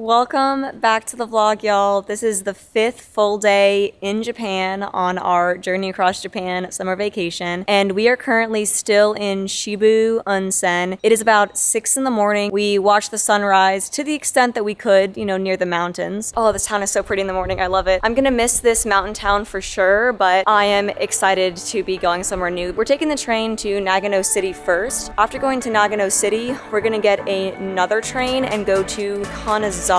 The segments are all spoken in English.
Welcome back to the vlog, y'all. This is the 5th full day in Japan on our journey across Japan summer vacation, and we are currently still in Shibu Onsen. It is about 6 in the morning. We watched the sunrise to the extent that we could, near the mountains. Oh, this town is so pretty in the morning. I love it. I'm gonna miss this mountain town for sure, but I am excited to be going somewhere new. We're taking the train to Nagano City first. After going to Nagano City, we're gonna get another train and go to Kanazawa.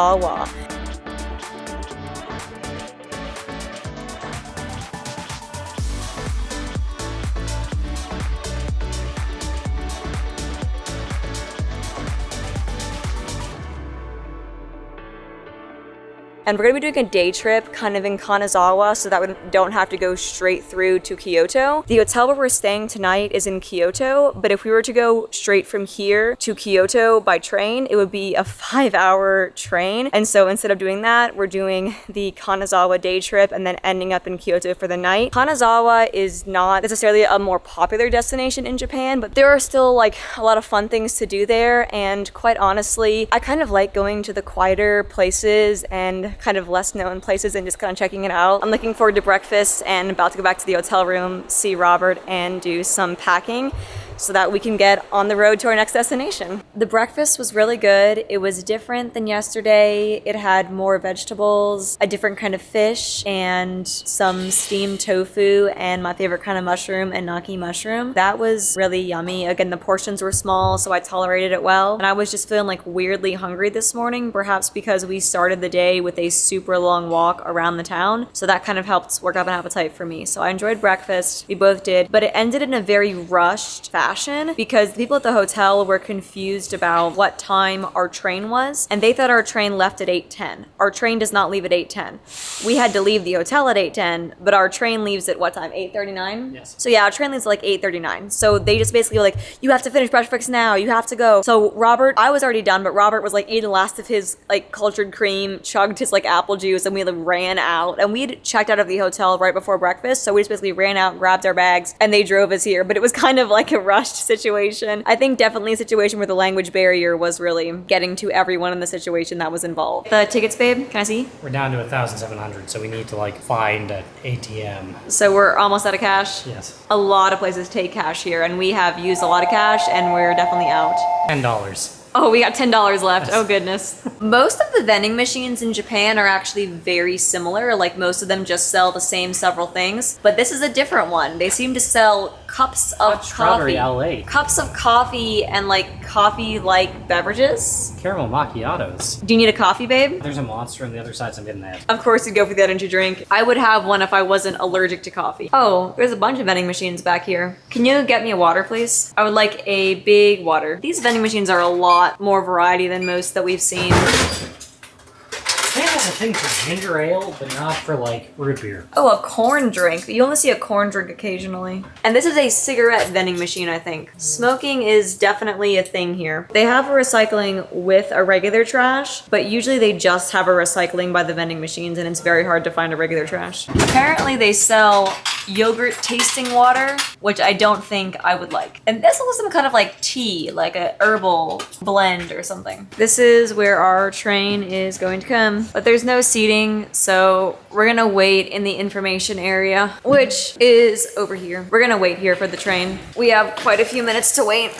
And we're gonna be doing a day trip kind of in Kanazawa so that we don't have to go straight through to Kyoto. The hotel where we're staying tonight is in Kyoto, but if we were to go straight from here to Kyoto by train, it would be a 5-hour train. And so instead of doing that, we're doing the Kanazawa day trip and then ending up in Kyoto for the night. Kanazawa is not necessarily a more popular destination in Japan, but there are still like a lot of fun things to do there. And quite honestly, I kind of like going to the quieter places and kind of less known places and just kind of checking it out. I'm looking forward to breakfast and about to go back to the hotel room, see Robert, and do some packing so that we can get on the road to our next destination. The breakfast was really good. It was different than yesterday. It had more vegetables, a different kind of fish, and some steamed tofu, and my favorite kind of mushroom, ennaki mushroom. That was really yummy. Again, the portions were small, so I tolerated it well. And I was just feeling like weirdly hungry this morning, perhaps because we started the day with a super long walk around the town. So that kind of helped work up an appetite for me. So I enjoyed breakfast. We both did, but it ended in a very rushed fashion because the people at the hotel were confused about what time our train was, and they thought our train left at 8:10. Our train does not leave at 8:10. We had to leave the hotel at 8:10, but our train leaves at what time? 8:39? Yes. So yeah, our train leaves at like 8:39. So they just basically were like, you have to finish breakfast now, you have to go. So Robert, I was already done, but Robert was like eating the last of his like cultured cream, chugged his like apple juice, and we like ran out. And we'd checked out of the hotel right before breakfast, so we just basically ran out, grabbed our bags, and they drove us here. But it was kind of like a rushed situation. I think definitely a situation where the language barrier was really getting to everyone in the situation that was involved. The tickets, babe, can I see? We're down to 1,700, so we need to like find an ATM. So we're almost out of cash? Yes. A lot of places take cash here, and we have used a lot of cash, and we're definitely out. $10. Oh, we got $10 left. Oh, goodness. Most of the vending machines in Japan are actually very similar. Like, most of them just sell the same several things. But this is a different one. They seem to sell cups of Strawberry coffee. LA. Cups of coffee and, like, coffee-like beverages. Caramel macchiatos. Do you need a coffee, babe? There's a Monster on the other side, so I'm getting that. Of course you'd go for the energy drink. I would have one if I wasn't allergic to coffee. Oh, there's a bunch of vending machines back here. Can you get me a water, please? I would like a big water. These vending machines are a lot more variety than most that we've seen. They have a thing for ginger ale, but not for like root beer. Oh, a corn drink. You only see a corn drink occasionally. And this is a cigarette vending machine, I think. Smoking is definitely a thing here. They have a recycling with a regular trash, but usually they just have a recycling by the vending machines, and it's very hard to find a regular trash. Apparently they sell yogurt tasting water, which I don't think I would like. And this was some kind of like tea, like a herbal blend or something. This is where our train is going to come, but there's no seating, so we're gonna wait in the information area, which is over here. We're gonna wait here for the train. We have quite a few minutes to wait.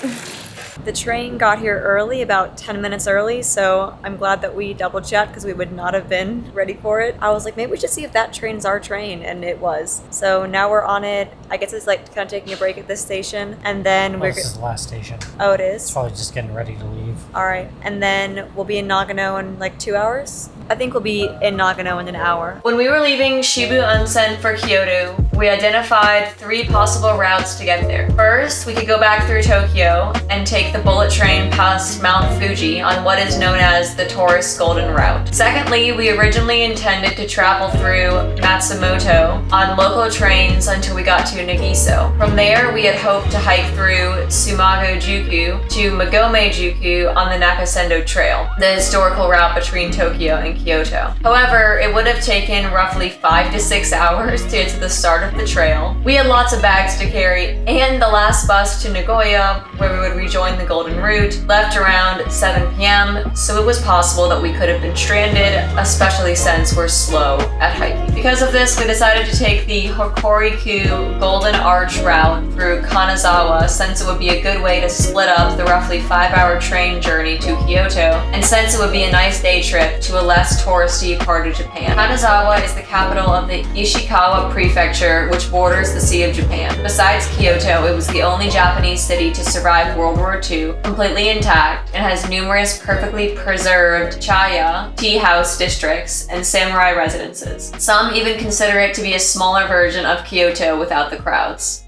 The train got here early, about 10 minutes early, so I'm glad that we double checked because we would not have been ready for it. I was like, maybe we should see if that train's our train, and it was. So now we're on it. I guess it's like kind of taking a break at this station, and then we're... This is the last station. Oh, it is? It's probably just getting ready to leave. All right, and then we'll be in Nagano in like 2 hours? I think we'll be in Nagano in an hour. When we were leaving Shibu Onsen for Kyoto, we identified 3 possible routes to get there. First, we could go back through Tokyo and take the bullet train past Mount Fuji on what is known as the Tourist Golden Route. Secondly, we originally intended to travel through Matsumoto on local trains until we got to Nagiso. From there, we had hoped to hike through Sumago-juku to Magome-juku on the Nakasendo Trail, the historical route between Tokyo and in Kyoto. However, it would have taken roughly 5 to 6 hours to get to the start of the trail. We had lots of bags to carry, and the last bus to Nagoya, where we would rejoin the Golden Route, left around 7 p.m., so it was possible that we could have been stranded, especially since we're slow at hiking. Because of this, we decided to take the Hokuriku Golden Arch Route through Kanazawa, since it would be a good way to split up the roughly 5-hour train journey to Kyoto, and since it would be a nice day trip to a less touristy part of Japan. Kanazawa is the capital of the Ishikawa Prefecture, which borders the Sea of Japan. Besides Kyoto, it was the only Japanese city to survive World War II completely intact, and has numerous perfectly preserved chaya, tea house districts, and samurai residences. Some even consider it to be a smaller version of Kyoto without the crowds.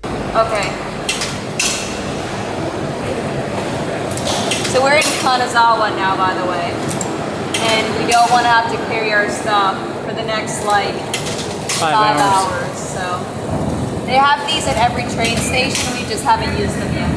Okay. So we're in Kanazawa now, by the way, and we don't want to have to carry our stuff for the next like 5 hours. So they have these at every train station. We just haven't used them yet.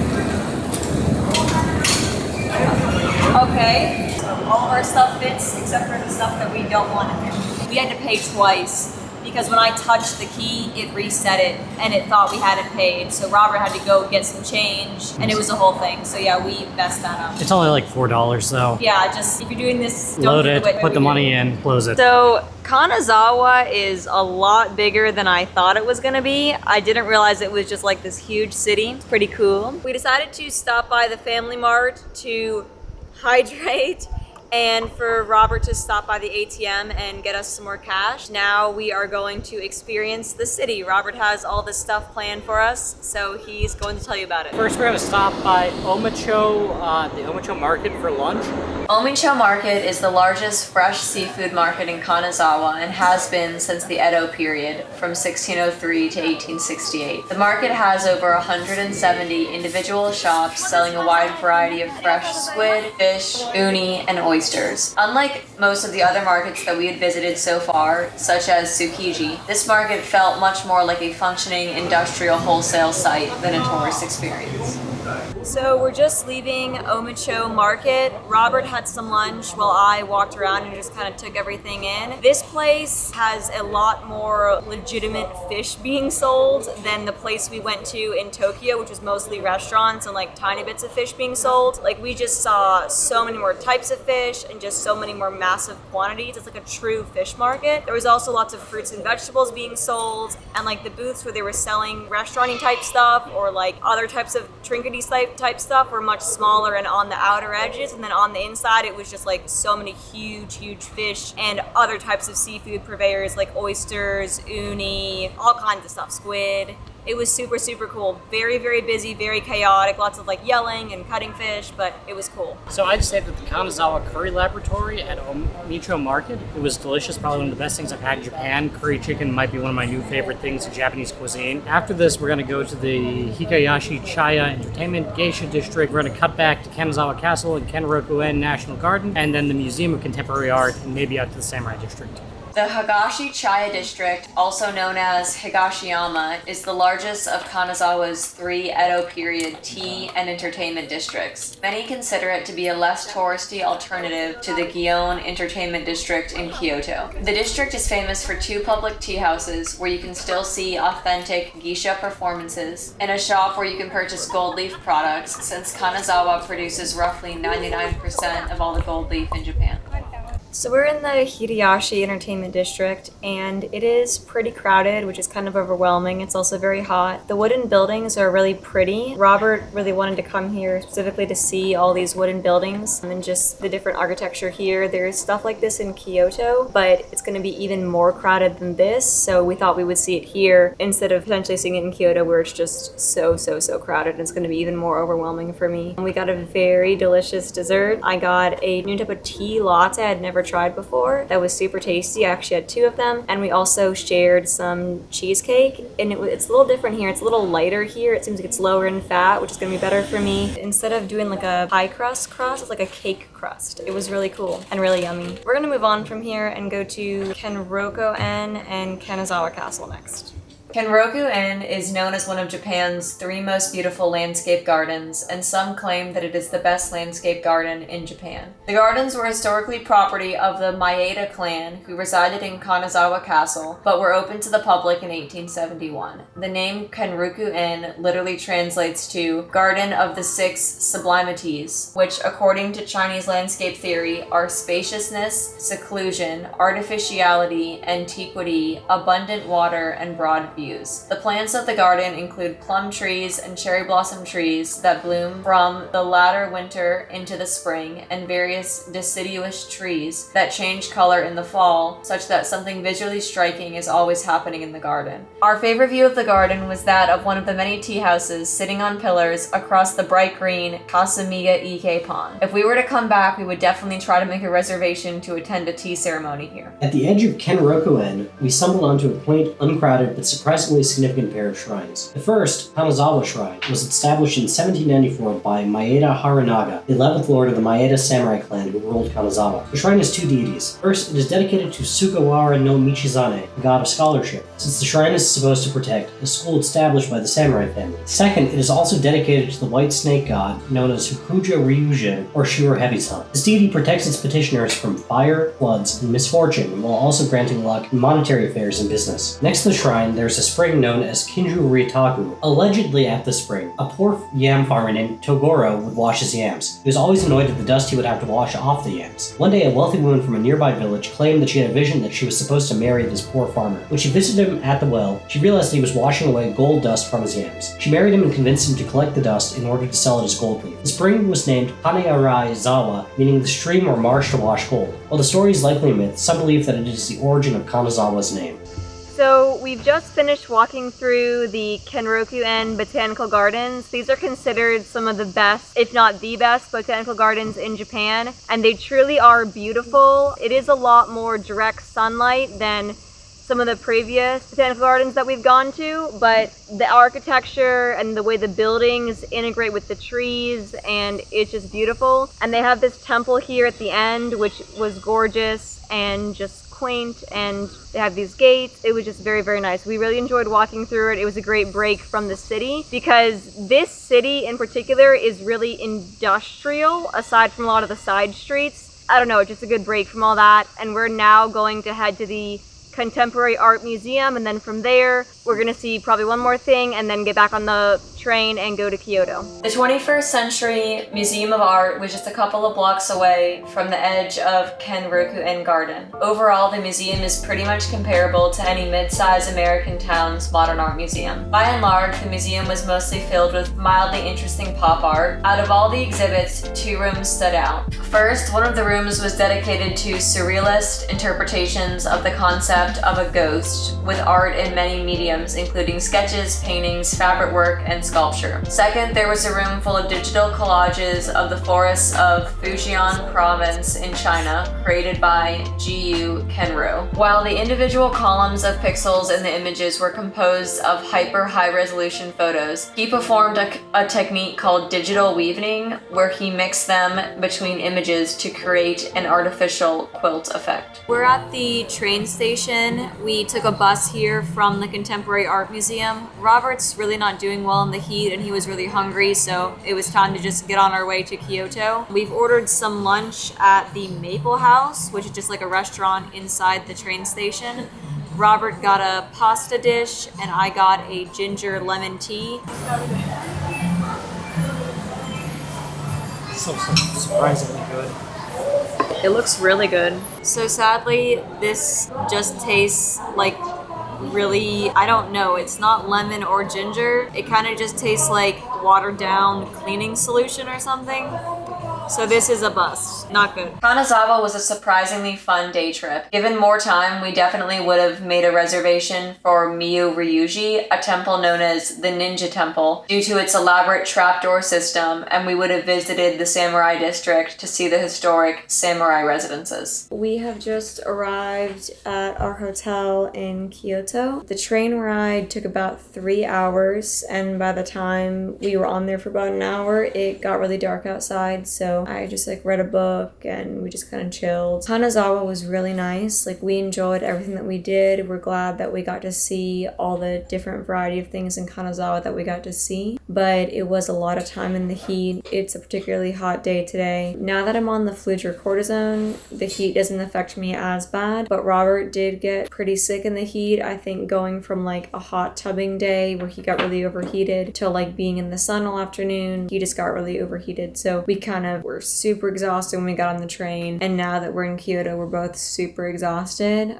Okay. So all of our stuff fits except for the stuff that we don't want to fit. We had to pay twice, because when I touched the key, it reset it, and it thought we hadn't paid. So Robert had to go get some change, and it was a whole thing. So yeah, we messed that up. It's only like $4 though. Yeah, just if you're doing this, don't Load do it, put the money in, close it. So Kanazawa is a lot bigger than I thought it was gonna be. I didn't realize it was just like this huge city. It's pretty cool. We decided to stop by the Family Mart to hydrate, and for Robert to stop by the ATM and get us some more cash. Now we are going to experience the city. Robert has all this stuff planned for us, so he's going to tell you about it. First, we're going to stop by Omicho, the Omicho Market for lunch. Omicho Market is the largest fresh seafood market in Kanazawa and has been since the Edo period, from 1603 to 1868. The market has over 170 individual shops selling a wide variety of fresh squid, fish, uni, and oysters. Unlike most of the other markets that we had visited so far, such as Tsukiji, this market felt much more like a functioning industrial wholesale site than a tourist experience. So we're just leaving Omicho Market. Robert had some lunch while I walked around and just kind of took everything in. This place has a lot more legitimate fish being sold than the place we went to in Tokyo, which was mostly restaurants and like tiny bits of fish being sold. Like we just saw so many more types of fish and just so many more massive quantities. It's like a true fish market. There was also lots of fruits and vegetables being sold, and like the booths where they were selling restaurant-y type stuff or like other types of trinkety type stuff were much smaller and on the outer edges, and then on the inside it was just like so many huge fish and other types of seafood purveyors like oysters, uni, all kinds of stuff, squid. It was super cool. Very busy, very chaotic, lots of like yelling and cutting fish, but it was cool. So I'd say that the Kanazawa Curry Laboratory at Omicho Market, it was delicious, probably one of the best things I've had in Japan. Curry chicken might be one of my new favorite things in Japanese cuisine. After this, we're going to go to the Higashi Chaya Entertainment Geisha District. We're going to cut back to Kanazawa Castle and Kenroku-En National Garden, and then the Museum of Contemporary Art, and maybe out to the Samurai District. The Higashi Chaya District, also known as Higashiyama, is the largest of Kanazawa's 3 Edo period tea and entertainment districts. Many consider it to be a less touristy alternative to the Gion Entertainment District in Kyoto. The district is famous for 2 public tea houses where you can still see authentic geisha performances, and a shop where you can purchase gold leaf products, since Kanazawa produces roughly 99% of all the gold leaf in Japan. So we're in the Higashi Entertainment District, and it is pretty crowded, which is kind of overwhelming. It's also very hot. The wooden buildings are really pretty. Robert really wanted to come here specifically to see all these wooden buildings and just the different architecture here. There's stuff like this in Kyoto, but it's going to be even more crowded than this, so we thought we would see it here instead of potentially seeing it in Kyoto, where it's just so crowded, and it's going to be even more overwhelming for me. We got a very delicious dessert. I got a new type of tea latte I'd never tried before that was super tasty. I actually had 2 of them, and we also shared some cheesecake, and it's a little different here. It's a little lighter here. It seems like it's lower in fat, which is going to be better for me. Instead of doing like a pie crust, it's like a cake crust. It was really cool and really yummy. We're going to move on from here and go to Kenroku-En and Kanazawa Castle next. Kenroku-En is known as one of Japan's 3 most beautiful landscape gardens, and some claim that it is the best landscape garden in Japan. The gardens were historically property of the Maeda clan, who resided in Kanazawa Castle, but were open to the public in 1871. The name Kenroku-En literally translates to Garden of the Six Sublimities, which, according to Chinese landscape theory, are spaciousness, seclusion, artificiality, antiquity, abundant water, and broad views. The plants of the garden include plum trees and cherry blossom trees that bloom from the latter winter into the spring, and various deciduous trees that change color in the fall, such that something visually striking is always happening in the garden. Our favorite view of the garden was that of one of the many tea houses sitting on pillars across the bright green Kasamiga Ike Pond. If we were to come back, we would definitely try to make a reservation to attend a tea ceremony here. At the edge of Kenroku-En, we stumbled onto a quaint, uncrowded, but surprisingly significant pair of shrines. The first, Kanazawa Shrine, was established in 1794 by Maeda Harunaga, the 11th lord of the Maeda samurai clan who ruled Kanazawa. The shrine has 2 deities. First, it is dedicated to Sugawara no Michizane, the god of scholarship, since the shrine is supposed to protect the school established by the samurai family. Second, it is also dedicated to the white snake god, known as Hukuja Ryujin, or Shiur Heavysun. This deity protects its petitioners from fire, floods, and misfortune, while also granting luck in monetary affairs and business. Next to the shrine, there is a spring known as Kinjo Reitaku. Allegedly at the spring, a poor yam farmer named Togoro would wash his yams. He was always annoyed at the dust he would have to wash off the yams. One day, a wealthy woman from a nearby village claimed that she had a vision that she was supposed to marry this poor farmer. When she visited him at the well, she realized that he was washing away gold dust from his yams. She married him and convinced him to collect the dust in order to sell it as gold leaf. The spring was named Zawa, meaning the stream or marsh to wash gold. While the story is likely a myth, some believe that it is the origin of Kanazawa's name. So we've just finished walking through the Kenroku-En Botanical Gardens. These are considered some of the best, if not the best, botanical gardens in Japan, and they truly are beautiful. It is a lot more direct sunlight than some of the previous botanical gardens that we've gone to, but the architecture and the way the buildings integrate with the trees, and it's just beautiful. And they have this temple here at the end, which was gorgeous and just quaint, and they have these gates. It was just very, very nice. We really enjoyed walking through it. It was a great break from the city, because this city in particular is really industrial, aside from a lot of the side streets. I don't know, it's just a good break from all that. And we're now going to head to the Contemporary Art Museum, and then from there we're gonna see probably one more thing and then get back on the train and go to Kyoto. The 21st Century Museum of Art was just a couple of blocks away from the edge of Kenroku-En Garden. Overall, the museum is pretty much comparable to any mid-sized American town's modern art museum. By and large, the museum was mostly filled with mildly interesting pop art. Out of all the exhibits, 2 rooms stood out. First, one of the rooms was dedicated to surrealist interpretations of the concept of a ghost, with art in many mediums, including sketches, paintings, fabric work, and sculpture. Second, there was a room full of digital collages of the forests of Fujian Province in China, created by G.U. Kenro. While the individual columns of pixels in the images were composed of hyper high-resolution photos, he performed a technique called digital weaving, where he mixed them between images to create an artificial quilt effect. We're at the train station. We took a bus here from the Contemporary Art Museum. Robert's really not doing well in the heat, and he was really hungry, so it was time to just get on our way to Kyoto. We've ordered some lunch at the Maple House, which is just like a restaurant inside the train station. Robert got a pasta dish, and I got a ginger lemon tea. So surprisingly good. It looks really good. So sadly, this just tastes like really, I don't know, it's not lemon or ginger. It kind of just tastes like watered down cleaning solution or something. So this is a bust. Not good. Kanazawa was a surprisingly fun day trip. Given more time, we definitely would have made a reservation for Miyu Ryuji, a temple known as the Ninja Temple, due to its elaborate trapdoor system, and we would have visited the Samurai District to see the historic samurai residences. We have just arrived at our hotel in Kyoto. The train ride took about 3 hours, and by the time we were on there for about an hour, it got really dark outside, so I just read a book book and we just kind of chilled. Kanazawa was really nice. Like, we enjoyed everything that we did. We're glad that we got to see all the different variety of things in Kanazawa that we got to see, but it was a lot of time in the heat. It's a particularly hot day today. Now that I'm on the Fludra cortisone, the heat doesn't affect me as bad, but Robert did get pretty sick in the heat. I think going from like a hot tubbing day where he got really overheated to like being in the sun all afternoon, he just got really overheated. So we kind of were super exhausted when we got on the train, and now that we're in Kyoto, we're both super exhausted.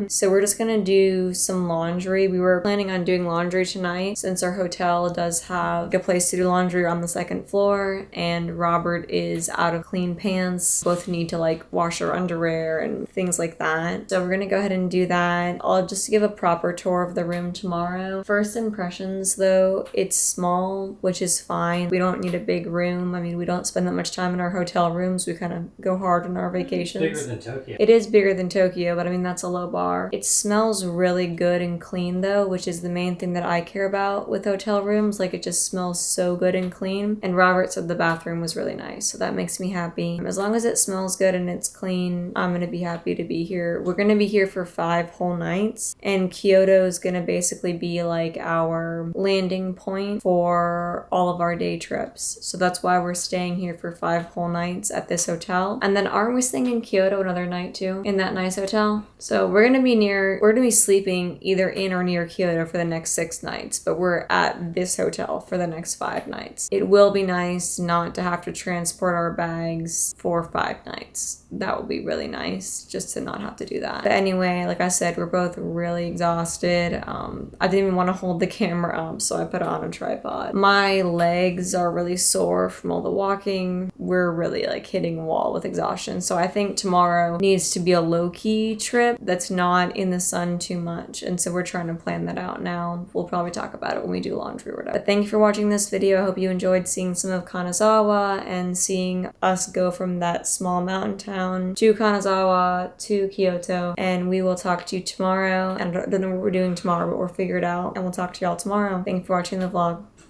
So we're just gonna do some laundry. We were planning on doing laundry tonight since our hotel does have a place to do laundry on the second floor, and Robert is out of clean pants. Both need to like wash our underwear and things like that. So we're gonna go ahead and do that. I'll just give a proper tour of the room tomorrow. First impressions though, it's small, which is fine. We don't need a big room. I mean, we don't spend that much time in our hotel rooms. We kind of go hard on our vacations. Bigger than Tokyo. It is bigger than Tokyo, but I mean, that's a low bar. It smells really good and clean though, which is the main thing that I care about with hotel rooms. Like, it just smells so good and clean. And Robert said the bathroom was really nice, so that makes me happy. As long as it smells good and it's clean, I'm gonna be happy to be here. We're gonna be here for 5 whole nights, and Kyoto is gonna basically be like our landing point for all of our day trips. So that's why we're staying here for 5 whole nights at this hotel. And then aren't we staying in Kyoto another night too, in that nice hotel? So we're gonna be sleeping either in or near Kyoto for the next 6 nights, but we're at this hotel for the next 5 nights. It will be nice not to have to transport our bags for 5 nights. That would be really nice, just to not have to do that. But anyway, like I said, we're both really exhausted. I didn't even want to hold the camera up, so I put it on a tripod. My legs are really sore from all the walking. We're really like hitting a wall with exhaustion. So I think tomorrow needs to be a low-key trip that's not in the sun too much. And so we're trying to plan that out now. We'll probably talk about it when we do laundry or whatever. But thank you for watching this video. I hope you enjoyed seeing some of Kanazawa and seeing us go from that small mountain town to Kanazawa to Kyoto. And we will talk to you tomorrow. I don't know what we're doing tomorrow, but we'll figure it out. And we'll talk to y'all tomorrow. Thank you for watching the vlog.